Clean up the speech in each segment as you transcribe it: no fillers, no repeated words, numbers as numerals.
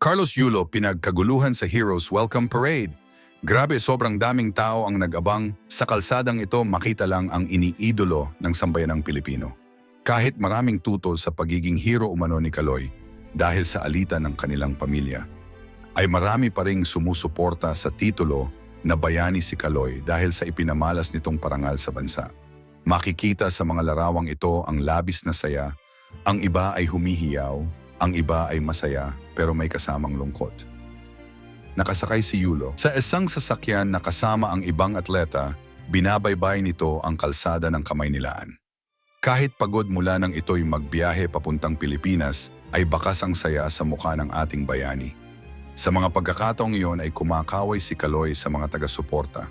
Carlos Yulo pinagkaguluhan sa Heroes Welcome Parade. Grabe, sobrang daming tao ang nag-abang. Sa kalsadang ito, makita lang ang iniidolo ng sambayanang Pilipino. Kahit maraming tutol sa pagiging hero umano ni Kaloy dahil sa alitan ng kanilang pamilya, ay marami pa ring sumusuporta sa titulo na bayani si Kaloy dahil sa ipinamalas nitong parangal sa bansa. Makikita sa mga larawang ito ang labis na saya, ang iba ay humihiyaw, ang iba ay masaya pero may kasamang lungkot. Nakasakay si Yulo sa isang sasakyan na kasama ang ibang atleta, binabaybay nito ang kalsada ng Kamaynilaan. Kahit pagod mula nang ito'y magbiyahe papuntang Pilipinas, ay bakas ang saya sa mukha ng ating bayani. Sa mga pagkakataong iyon ay kumakaway si Kaloy sa mga taga-suporta.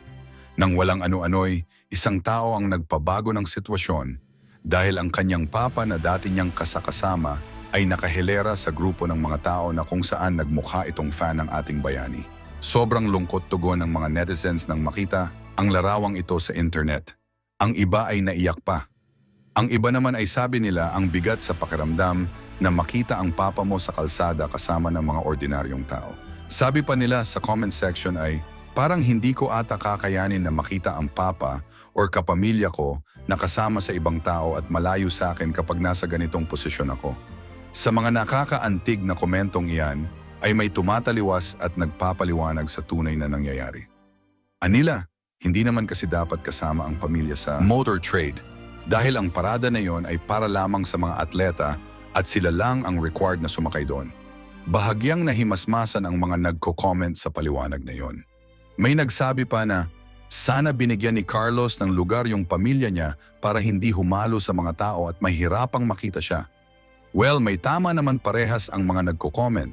Nang walang ano-ano'y, isang tao ang nagpabago ng sitwasyon dahil ang kanyang papa na dati niyang kasakasama ay nakahilera sa grupo ng mga tao na kung saan nagmukha itong fan ng ating bayani. Sobrang lungkot tugon ng mga netizens nang makita ang larawang ito sa internet. Ang iba ay naiyak pa. Ang iba naman ay sabi nila ang bigat sa pakiramdam na makita ang papa mo sa kalsada kasama ng mga ordinaryong tao. Sabi pa nila sa comment section ay, parang hindi ko ata kakayanin na makita ang papa or kapamilya ko na kasama sa ibang tao at malayo sa akin kapag nasa ganitong posisyon ako. Sa mga nakakaantig na komentong iyan ay may tumataliwas at nagpapaliwanag sa tunay na nangyayari. Anila, hindi naman kasi dapat kasama ang pamilya sa motor trade dahil ang parada na iyon ay para lamang sa mga atleta at sila lang ang required na sumakay doon. Bahagyang nahimasmasan ang mga nagko-comment sa paliwanag na iyon. May nagsabi pa na, sana binigyan ni Carlos ng lugar yung pamilya niya para hindi humalo sa mga tao at mahirapang makita siya. Well, may tama naman parehas ang mga nagko-comment.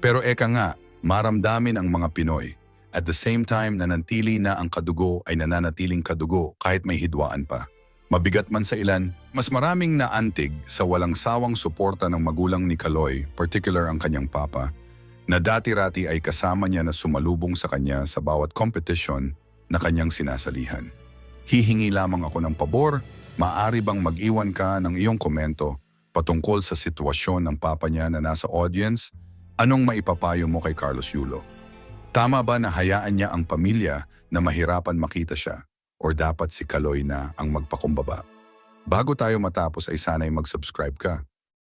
Pero eka nga, maramdamin ang mga Pinoy. At the same time, nanatili na ang kadugo ay nananatiling kadugo kahit may hidwaan pa. Mabigat man sa ilan, mas maraming naantig sa walang sawang suporta ng magulang ni Kaloy, particular ang kanyang papa, na dati-rati ay kasama niya na sumalubong sa kanya sa bawat competition na kanyang sinasalihan. Hihingi lamang ako ng pabor, maaari bang mag-iwan ka ng iyong komento patungkol sa sitwasyon ng papa niya na nasa audience? Anong maipapayo mo kay Carlos Yulo? Tama ba na hayaan niya ang pamilya na mahirapan makita siya? O dapat si Kaloy na ang magpakumbaba? Bago tayo matapos ay sana'y mag-subscribe ka